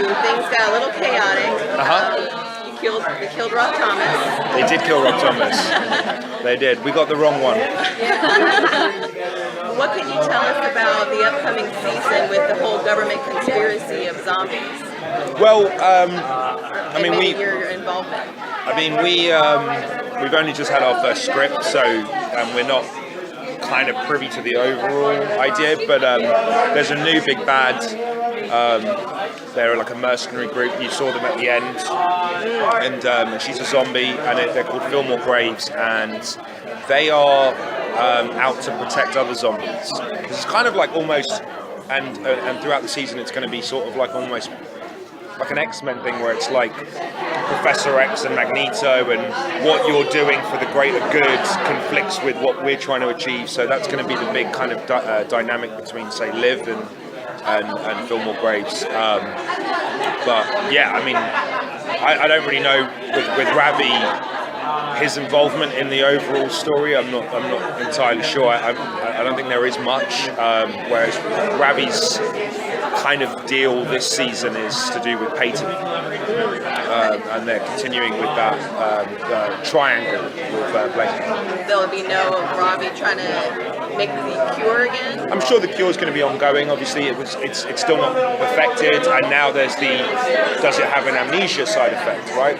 things got a little chaotic. They killed Rob Thomas. They did kill Rob Thomas. They did. We got the wrong one. What can you tell us about the upcoming season with the whole government conspiracy of zombies? Well, your involvement. We've only just had our first script, so we're not kind of privy to the overall idea, but there's a new big bad. They're like a mercenary group. You saw them at the end, and she's a zombie, and they're called Fillmore Graves, and they are out to protect other zombies. It's kind of like almost, and throughout the season, it's going to be sort of like almost like an X-Men thing where it's like Professor X and Magneto, and what you're doing for the greater good conflicts with what we're trying to achieve. So that's going to be the big kind of dynamic between, say, Liv and Fillmore Graves. But yeah, I mean, I don't really know with Ravi, his involvement in the overall story. I'm not entirely sure. I don't think there is much. Whereas Ravi's kind of deal this season is to do with Peyton, and they're continuing with that triangle with Blaine. There'll be no Ravi trying to make the cure again? I'm sure the cure is going to be ongoing. Obviously, it's still not perfected, and now there's does it have an amnesia side effect, right?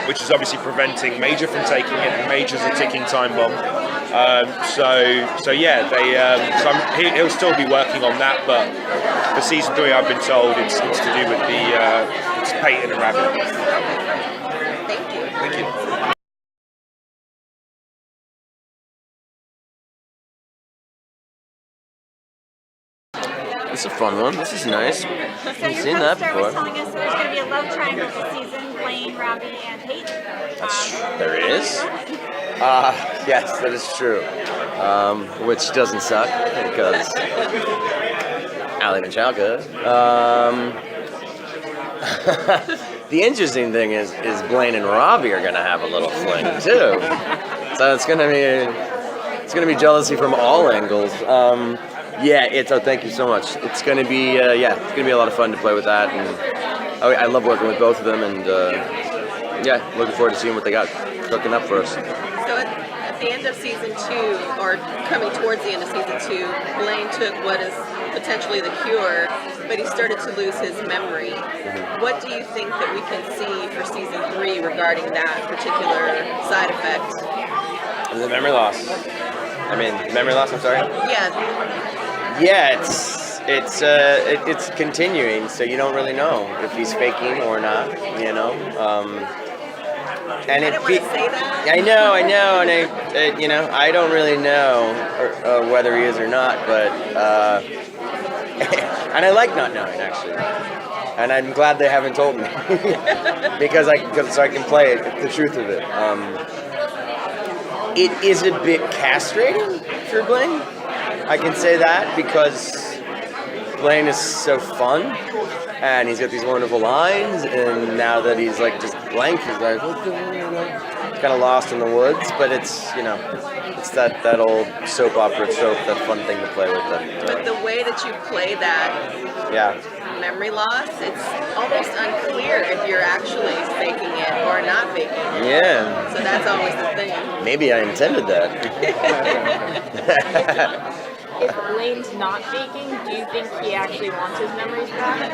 Which is obviously preventing Major from taking it, and Major's a ticking time bomb. He'll still be working on that, but for season 3, I've been told it's to do with it's Peyton and Ravi. Thank you. Thank you. This is a fun one. This is nice. So I've your seen that co-star before. was telling us there's going to be a love triangle this season, Blaine, Ravi, and Peyton. There is? Yes, that is true. Which doesn't suck because Aly Michalka. The interesting thing is Blaine and Ravi are going to have a little fling too. So it's going to be jealousy from all angles. Thank you so much. It's going to be it's going to be a lot of fun to play with that, and I love working with both of them, and looking forward to seeing what they got cooking up for us. So at the end of season 2, or coming towards the end of season 2, Blaine took what is potentially the cure, but he started to lose his memory. Mm-hmm. What do you think that we can see for season 3 regarding that particular side effect? The memory loss. Memory loss. I'm sorry. Yeah, it's continuing, so you don't really know if he's faking or not, you know. And I didn't want to say that. I know, and I don't really know whether he is or not, but and I like not knowing actually, and I'm glad they haven't told me because I can play it, the truth of it. It is a bit castrating for Blaine. I can say that because Blaine is so fun, and he's got these wonderful lines, and now that he's like just blank, he's like kind of lost in the woods. But it's it's that old soap opera trope, that fun thing to play with. But the way that you play that memory loss, it's almost unclear if you're actually faking it or not faking it. Yeah. So that's always the thing. Maybe I intended that. If Blaine's not faking, do you think he actually wants his memories back?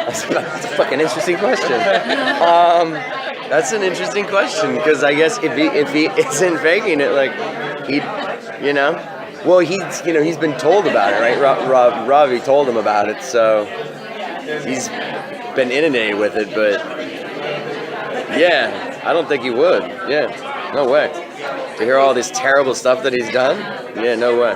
That's a fucking interesting question. That's an interesting question, because I guess if he isn't faking it, like he's been told about it, right? Ravi told him about it, so he's been inundated with it, but yeah, I don't think he would. Yeah, no way. To hear all this terrible stuff that he's done, yeah, no way.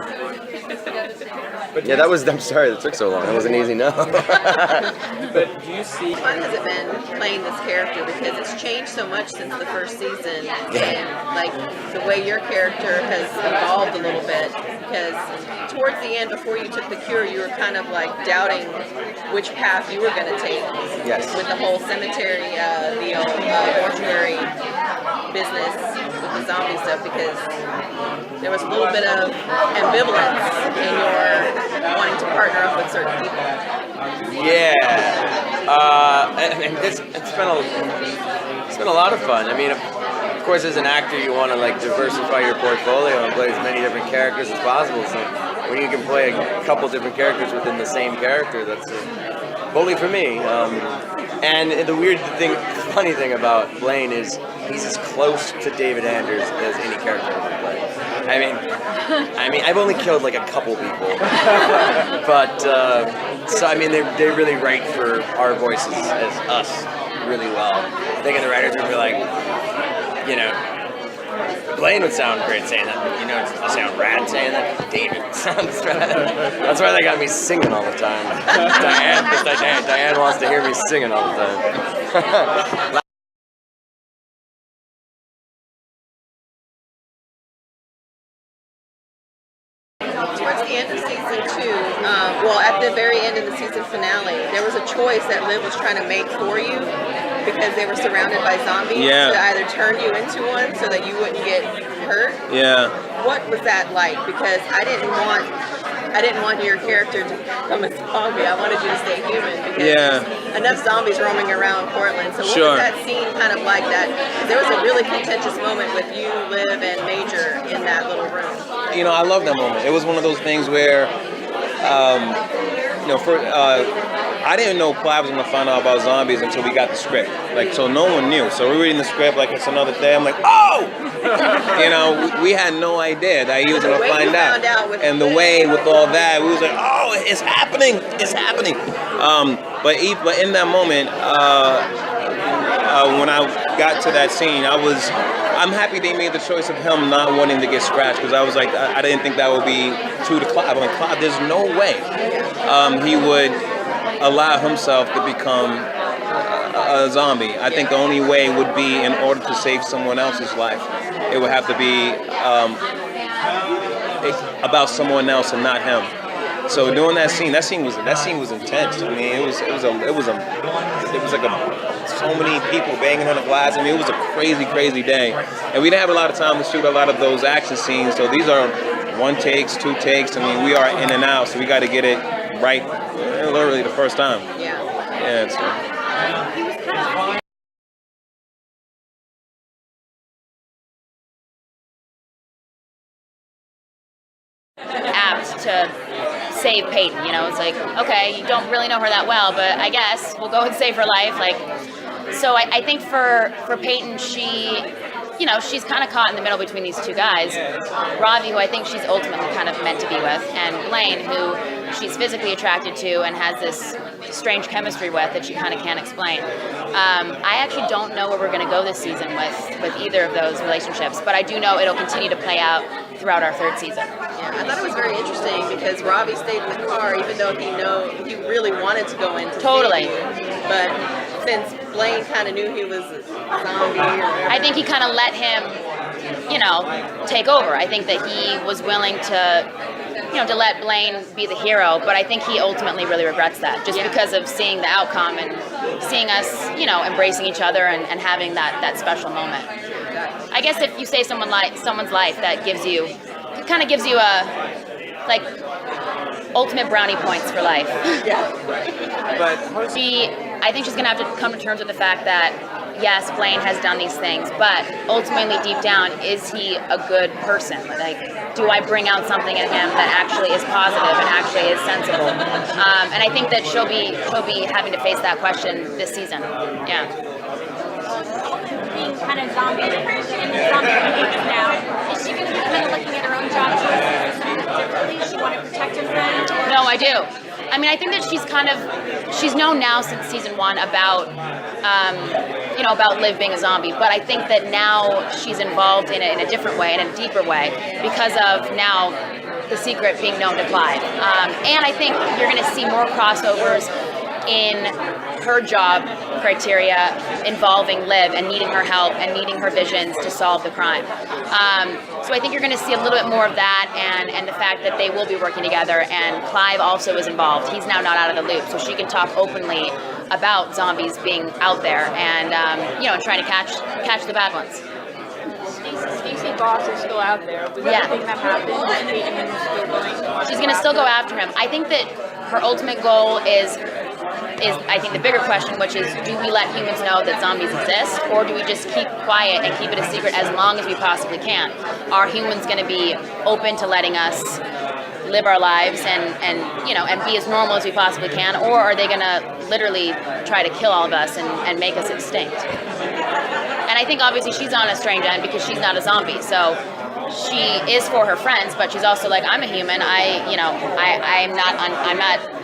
I'm sorry that took so long. It wasn't easy, no. But do you see... How fun has it been playing this character? Because it's changed so much since the first season. And, like, the way your character has evolved a little bit. Because towards the end, before you took the cure, you were kind of, like, doubting which path you were going to take. Yes. With the whole cemetery, the old mortuary business with the iZombie stuff because there was a little bit of ambivalence in your wanting to partner up with certain people. Yeah, and it's been a lot of fun. I mean, of course, as an actor, you want to like diversify your portfolio and play as many different characters as possible. So when you can play a couple different characters within the same character, that's bully for me. And the funny thing about Blaine is he's as close to David Anders as any character I've ever played. I mean, I've only killed like a couple people, but so I mean, they really write for our voices as us really well. I think the writers would be like, you know, Blaine would sound great saying that, but you know, it sound rad saying that. David sounds rad. That's why they got me singing all the time. Diane wants to hear me singing all the time. Towards the end of season 2, well, at the very end of the season finale, there was a choice that Liv was trying to make for you because they were surrounded by zombies to either turn you into one so that you wouldn't get hurt. Yeah. What was that like? Because I didn't want your character to become a zombie. I wanted you to stay human because there's enough zombies roaming around Portland. So what was that scene kind of like that? There was a really contentious moment with you, Liv, and Major in that little room. You know, I love that moment. It was one of those things where, you know, I didn't know Clive was going to find out about zombies until we got the script. Like, so no one knew. So we're reading the script like it's another day. I'm like, oh! You know, we had no idea that he was going to find out. And the way with all that, we was like, oh, it's happening. It's happening. But in that moment, when I got to that scene, I'm happy they made the choice of him not wanting to get scratched because I was like, I didn't think that would be true to Clive. I'm like, Clive, there's no way he would allow himself to become a zombie. I think the only way would be in order to save someone else's life. It would have to be about someone else and not him. So doing that scene was intense. I mean, it was like so many people banging on the glass. I mean, it was a crazy day, and we didn't have a lot of time to shoot a lot of those action scenes. So these are 1 takes, 2 takes. I mean, we are in and out, so we got to get it right, literally the first time. Yeah. It's apt to save Peyton, you know. It's like, okay, you don't really know her that well, but I guess we'll go and save her life. Like, so I think for Peyton, she's kind of caught in the middle between these two guys. Ravi, who I think she's ultimately kind of meant to be with, and Blaine, who she's physically attracted to and has this strange chemistry with that she kind of can't explain. I actually don't know where we're going to go this season with either of those relationships, but I do know it'll continue to play out throughout our 3rd season. Yeah, I thought it was very interesting because Ravi stayed in the car even though he really wanted to go into Totally. But since Blaine kind of knew he was a zombie or whatever. I think he kind of let him, you know, take over. I think that he was willing to let Blaine be the hero, but I think he ultimately really regrets that just because of seeing the outcome and seeing us, you know, embracing each other and having that special moment. I guess if you say someone's life, that kind of gives you a, like, ultimate brownie points for life. Yeah. But I think she's going to have to come to terms with the fact that, yes, Blaine has done these things, but ultimately deep down, is he a good person? Like, do I bring out something in him that actually is positive and actually is sensible? And I think that she'll be having to face that question this season. Yeah. Being kind of zombie movies now, is she going to be kind of looking at her own job choices differently? Does she want to protect her friend? No, I do. I mean, I think that she's known now since season 1 about Liv being a zombie, but I think that now she's involved in a different way, in a deeper way, because of now the secret being known to Clive. And I think you're going to see more crossovers in her job criteria involving Liv and needing her help and needing her visions to solve the crime. So I think you're going to see a little bit more of that and the fact that they will be working together, and Clive also is involved. He's now not out of the loop, so she can talk openly about zombies being out there and trying to catch the bad ones. Stacey boss is still out there. With everything that happened, Peyton is still going. She's going to still go after him. I think that her ultimate goal is I think the bigger question, which is, do we let humans know that zombies exist, or do we just keep quiet and keep it a secret as long as we possibly can? Are humans going to be open to letting us live our lives and be as normal as we possibly can, or are they going to literally try to kill all of us and make us extinct? And I think obviously she's on a strange end because she's not a zombie, so she is for her friends, but she's also like, I'm a human. I'm not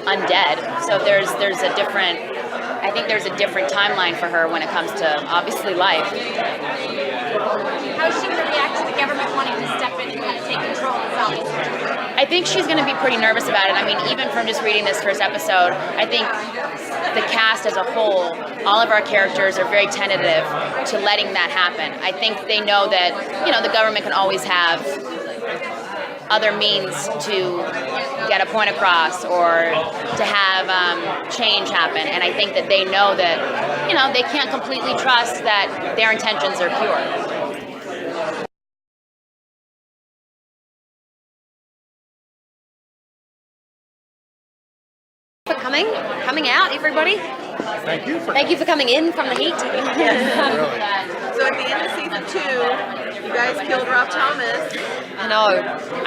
undead. So there's a different. I think there's a different timeline for her when it comes to obviously life. How is she going to react to the government wanting to step in and kind of take control of the zombies? I think she's going to be pretty nervous about it. I mean, even from just reading this first episode, I think the cast as a whole, all of our characters are very tentative to letting that happen. I think they know that, the government can always have other means to get a point across or to have change happen. And I think that they know that, they can't completely trust that their intentions are pure. Coming out, everybody. Thank you for coming in from the heat. So at the end of season 2, you guys killed Rob Thomas. I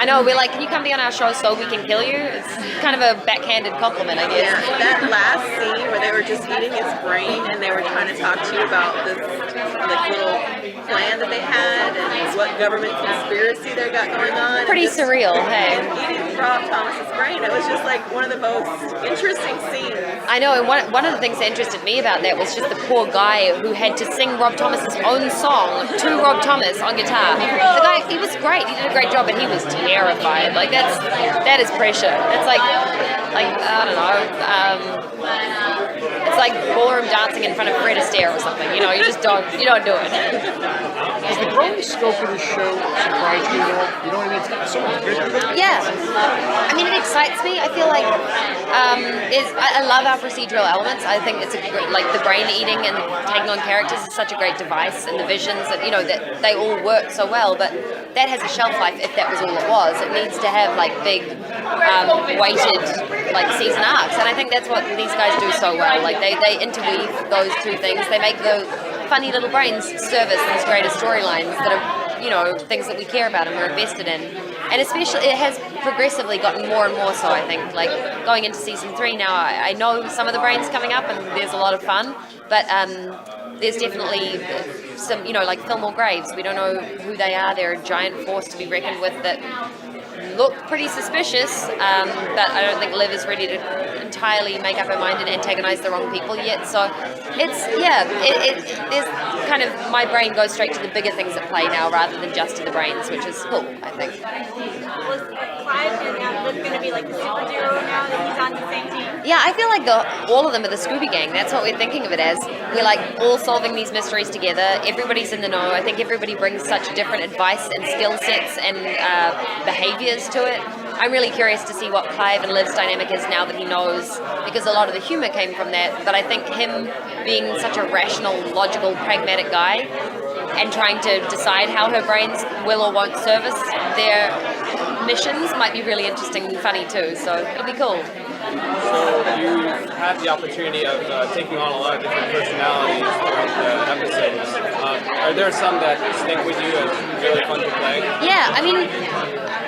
know. We're like, can you come be on our show so we can kill you? It's kind of a backhanded compliment, I guess. Yeah, that last scene where they were just eating his brain and they were trying to talk to you about this little plan that they had and what government conspiracy they got going on. Pretty surreal, hey. Eating Rob Thomas's brain. It was just like one of the most interesting scenes. I know, and one of the things that interested me about that was just the poor guy who had to sing Rob Thomas's own song to Rob Thomas on guitar. The guy, he was great. He did a great job, but he was terrified. Like that is pressure. It's like I don't know. It's like ballroom dancing in front of Fred Astaire or something. You just don't do it. Does the growing scope of the show surprise you at all? You know what I mean? It's so good. Yeah. I mean, it excites me. I feel like I love our procedural elements. I think it's like the brain eating and taking on characters is such a great device, and the visions that that they all work so well. But that has a shelf life if that was all it was. It needs to have like big, weighted season arcs, and I think that's what these guys do so well. Like they interweave those two things. They make the funny little brains service these greater storylines that are things that we care about and we're invested in. And especially it has progressively gotten more and more so, I think. Like going into season 3 now, I know some of the brains coming up and there's a lot of fun, but there's definitely some, like Fillmore Graves. We don't know who they are. They're a giant force to be reckoned with that look pretty suspicious, but I don't think Liv is ready to entirely make up her mind and antagonize the wrong people yet. So there's kind of, my brain goes straight to the bigger things at play now rather than just to the brains, which is cool, I think. Was Clive and Liv going to be like the super duo now that he's on the same team? Yeah, I feel like all of them are the Scooby Gang. That's what we're thinking of it as. We're like all solving these mysteries together. Everybody's in the know. I think everybody brings such different advice and skill sets and behaviors to it. I'm really curious to see what Clive and Liv's dynamic is now that he knows, because a lot of the humor came from that. But I think him being such a rational, logical, pragmatic guy and trying to decide how her brains will or won't service their missions might be really interesting and funny too. So it'll be cool. So you had the opportunity of taking on a lot of different personalities throughout the episodes. Are there some that stick with you as really fun to play? Yeah, I mean,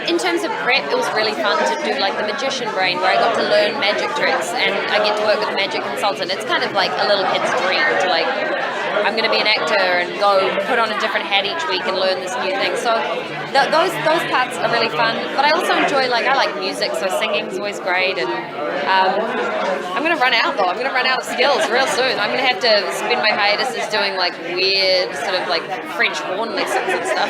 in terms of prep, it was really fun to do like the magician brain, where I got to learn magic tricks and I get to work with a magic consultant. It's kind of like a little kid's dream to like, I'm going to be an actor and go put on a different hat each week and learn this new thing. So those parts are really fun. But I also enjoy, I like music, so singing's always great. And I'm going to run out though. I'm going to run out of skills real soon. I'm going to have to spend my hiatuses doing like weird sort of like French horn lessons and stuff.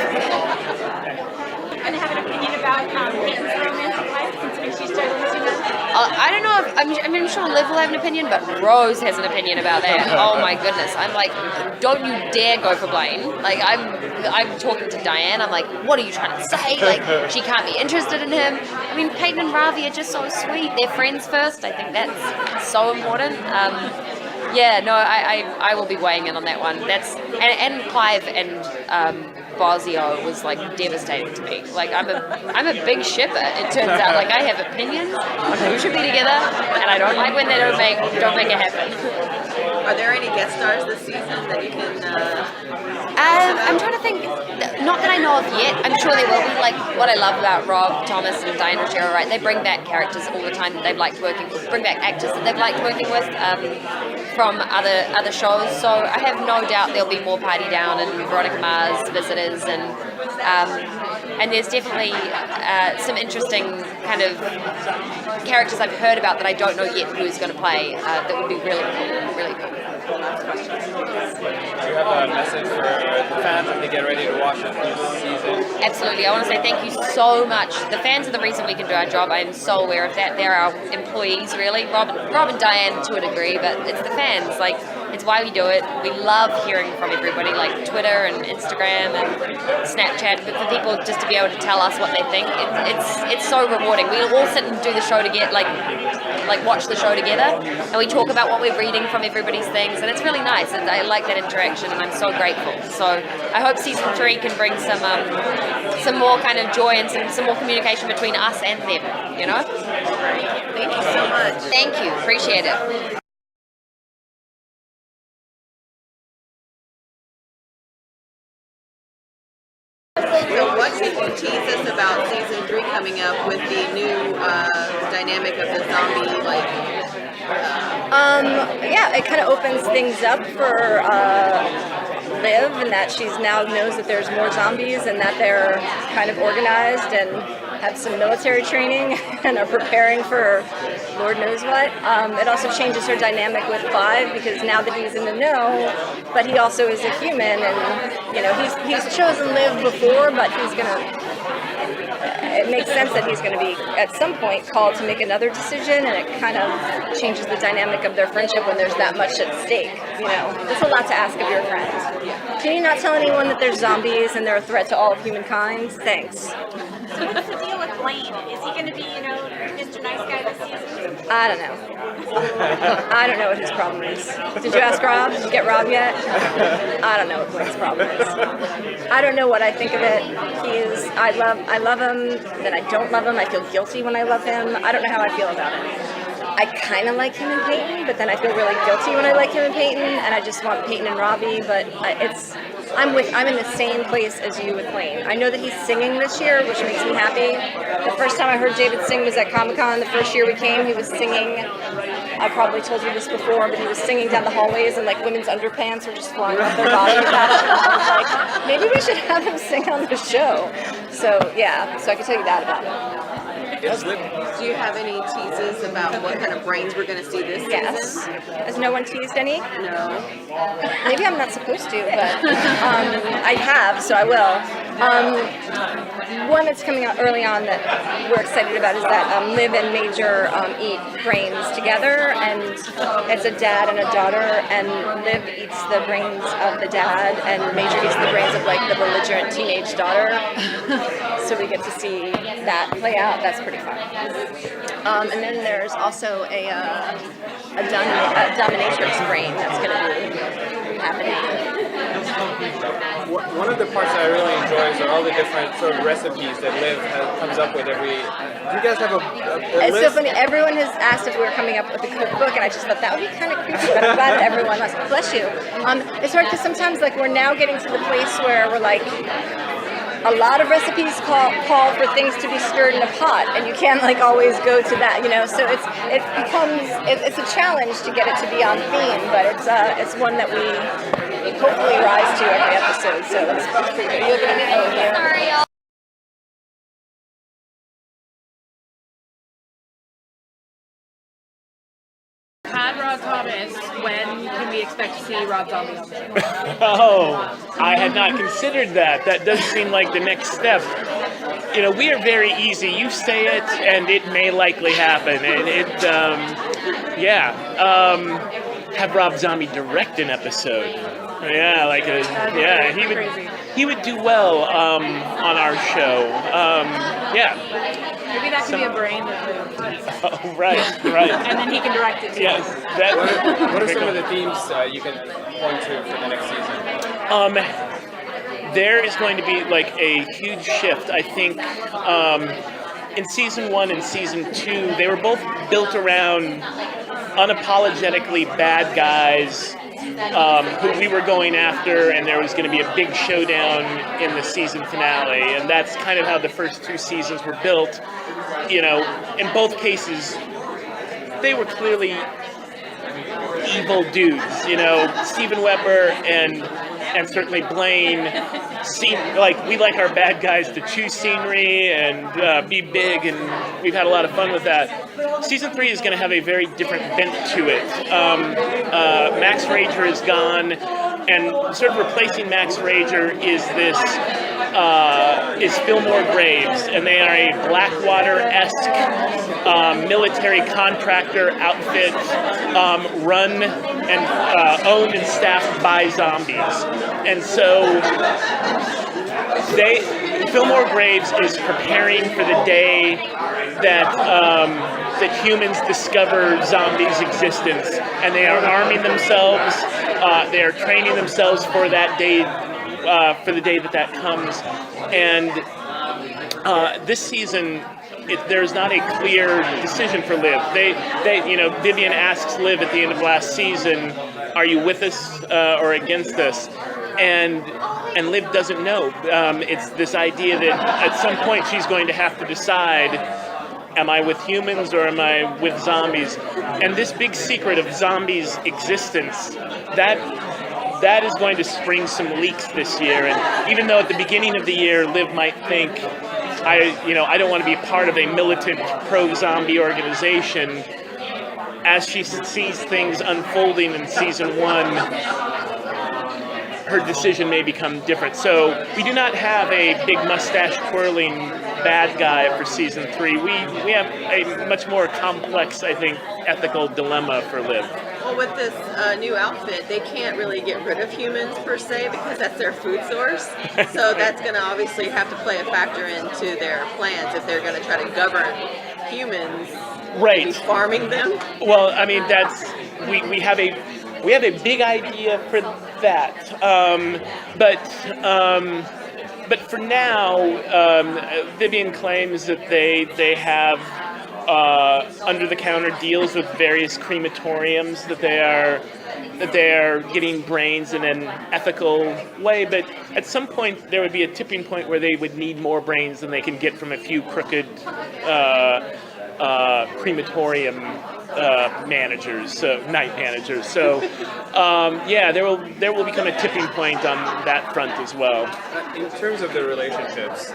Going to have an opinion about Peyton's romantic life, considering she's struggling too much? I don't know if, I'm sure Liv will have an opinion, but Rose has an opinion about that. Oh my goodness. I'm like, don't you dare go for Blaine. Like, I'm talking to Diane, I'm like, what are you trying to say? Like, she can't be interested in him. I mean, Peyton and Ravi are just so sweet. They're friends first. I think that's so important. Yeah, no, I will be weighing in on that one. That's and Clive and Bosio was like devastating to me. Like I'm a big shipper. It turns out, like I have opinions on who should be together, and I don't like when they don't make it happen. Are there any guest stars this season that you can? I'm trying to think. Not that I know of yet. I'm sure there will be. Like what I love about Rob Thomas and Diane Ruggiero, right? They bring back characters all the time that they've liked working with. Bring back actors that they've liked working with from other shows. So I have no doubt there'll be more Party Down and Veronica Mars visitors, and there's definitely some interesting kind of characters I've heard about that I don't know yet who's going to play. That would be really cool. Really cool. Do you have a message for the fans as they get ready to watch this season? Absolutely. I want to say thank you so much. The fans are the reason we can do our job. I am so aware of that. They're our employees, really. Rob and Diane to a degree, but it's the fans. Like, it's why we do it. We love hearing from everybody, like Twitter and Instagram and Snapchat, but for people just to be able to tell us what they think, it's so rewarding. We all sit and do the show together, like watch the show together, and we talk about what we're reading from everybody's things, and it's really nice. And I like that interaction, and I'm so grateful. So I hope season 3 can bring some more kind of joy and some more communication between us and them. You know. Thank you so much. Thank you. Appreciate it. So what can you tease us about season 3 coming up with the new dynamic of the zombie yeah, it kind of opens things up for Liv, and that she's now knows that there's more zombies and that they're kind of organized and have some military training and are preparing for Lord knows what. It also changes her dynamic with Clive, because now that he's in the know, but he also is a human, and you know he's chosen Liv before, but he's gonna. It makes sense that he's going to be at some point called to make another decision, and it kind of changes the dynamic of their friendship when there's that much at stake. You know, it's a lot to ask of your friend. Can you not tell anyone that there's zombies and they're a threat to all of humankind? Thanks. So what's the deal with Blaine? Is he going to be, Mr. Nice Guy this season? I don't know. I don't know what his problem is. Did you ask Rob? Did you get Rob yet? I don't know what Blaine's problem is. I don't know what I think of it. I love him, then I don't love him. I feel guilty when I love him. I don't know how I feel about it. I kind of like him and Peyton, but then I feel really guilty when I like him and Peyton, and I just want Peyton and Ravi, but I'm in the same place as you with Blaine. I know that he's singing this year, which makes me happy. The first time I heard David sing was at Comic-Con. The first year we came, he was singing. I probably told you this before, but he was singing down the hallways, and like women's underpants were just flying off their bodies. I was like, maybe we should have him sing on the show. So yeah, so I can tell you that about him. Do you have any teases about what kind of brains we're going to see this season? Has no one teased any? No. Maybe I'm not supposed to, but I have, so I will. One that's coming out early on that we're excited about is that Liv and Major eat brains together, and it's a dad and a daughter, and Liv eats the brains of the dad, and Major eats the brains of like the belligerent teenage daughter. So we get to see that play out. That's pretty fun. And then there's also a dominatrix brain that's going to be happening. One of the parts that I really enjoy is all the different sort of recipes that Liv comes up with every. Do you guys have a It's list? so funny. Everyone has asked if we were coming up with a cookbook, and I just thought that would be kind of creepy. But I'm glad that everyone has. Bless you. It's hard because sometimes like we're now getting to the place where we're like. A lot of recipes call for things to be stirred in a pot, and you can't like always go to that, So it's a challenge to get it to be on theme, but it's one that we hopefully rise to every episode. So it's pretty good. You're gonna Sorry, y'all. Had Rob Thomas, when can we expect to see Rob Zombie on the show? Oh, I had not considered that. That does seem like the next step. We are very easy. You say it, and it may likely happen. And have Rob Zombie direct an episode. He would do well on our show. Maybe that could be a brain that Oh, right. and then he can direct it too. Yes. What are some of the themes you can point to for the next season? there is going to be like a huge shift, I think. In season 1 and season 2, they were both built around unapologetically bad guys who we were going after, and there was going to be a big showdown in the season finale, and that's kind of how the first 2 seasons were built. You know, in both cases, they were clearly evil dudes. You know, Steven Weber and certainly Blaine seem like we like our bad guys to chew scenery and be big, and we've had a lot of fun with that. Season 3 is going to have a very different bent to it. Max Rager is gone, and sort of replacing Max Rager is this is Fillmore Graves, and they are a Blackwater-esque military contractor outfit run and owned and staffed by zombies. And so Fillmore Graves is preparing for the day that that humans discover zombies' existence, and they are arming themselves. They are training themselves for that day, for the day that comes. And this season, there's not a clear decision for Liv. Vivian asks Liv at the end of last season, "Are you with us or against us?" And Liv doesn't know. It's this idea that at some point she's going to have to decide, am I with humans or am I with zombies? And this big secret of zombies' existence, that is going to spring some leaks this year. And even though at the beginning of the year Liv might think, I don't want to be part of a militant pro-zombie organization, as she sees things unfolding in season 1, her decision may become different. So we do not have a big mustache-twirling bad guy for season 3. We have a much more complex, I think, ethical dilemma for Liv. Well, with this new outfit, they can't really get rid of humans per se because that's their food source. So that's going to obviously have to play a factor into their plans if they're going to try to govern humans. Right. Farming them. Well, I mean, we have a big idea for that. But for now, Vivian claims that they have under-the-counter deals with various crematoriums that they are getting brains in an ethical way. But at some point, there would be a tipping point where they would need more brains than they can get from a few crooked crematorium managers, night managers. So, there will become a tipping point on that front as well. In terms of the relationships,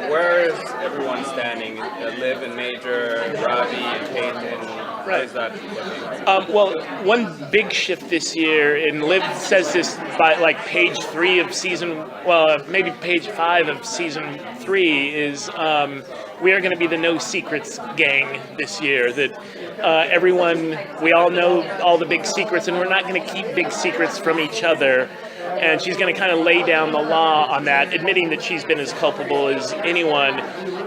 where is everyone standing? Liv and Major, Ravi and Peyton. How is that looking? Well, one big shift this year, and Liv says this by like page 3 of season, maybe page 5 of season 3, is we are going to be the No Secrets gang this year. That we all know all the big secrets, and we're not going to keep big secrets from each other. And she's going to kind of lay down the law on that, admitting that she's been as culpable as anyone.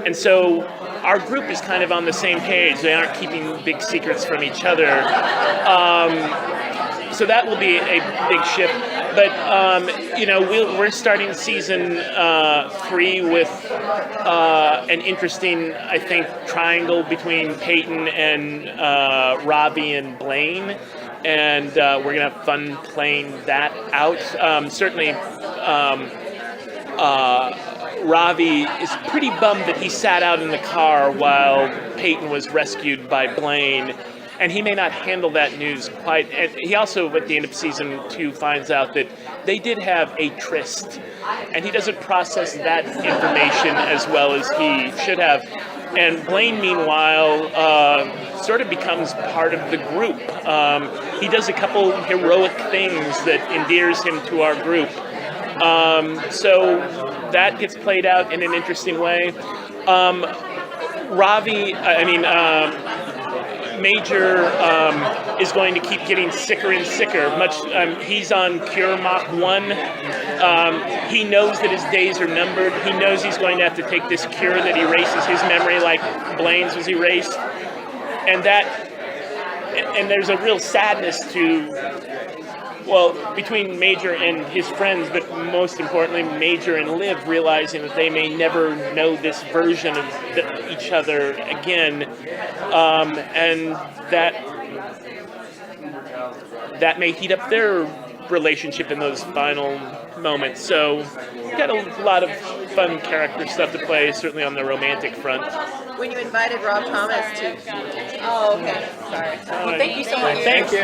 And so our group is kind of on the same page. They aren't keeping big secrets from each other. So that will be a big shift. But, we're starting season 3 with an interesting, I think, triangle between Peyton and Ravi and Blaine. And we're going to have fun playing that out. Certainly, Ravi is pretty bummed that he sat out in the car while Peyton was rescued by Blaine. And he may not handle that news quite. And he also, at the end of season 2, finds out that they did have a tryst. And he doesn't process that information as well as he should have. And Blaine, meanwhile, sort of becomes part of the group. He does a couple heroic things that endears him to our group. So that gets played out in an interesting way. Major is going to keep getting sicker and sicker. He's on cure Mach 1. He knows that his days are numbered. He knows he's going to have to take this cure that erases his memory like Blaine's was erased. And there's a real sadness to well, between Major and his friends, but most importantly, Major and Liv realizing that they may never know this version of each other again, and that may heat up their relationship in those final moments. So we got a lot of fun character stuff to play, certainly on the romantic front. When you invited Rob Thomas to... Oh, okay. Sorry. Well, thank you so much. Thanks.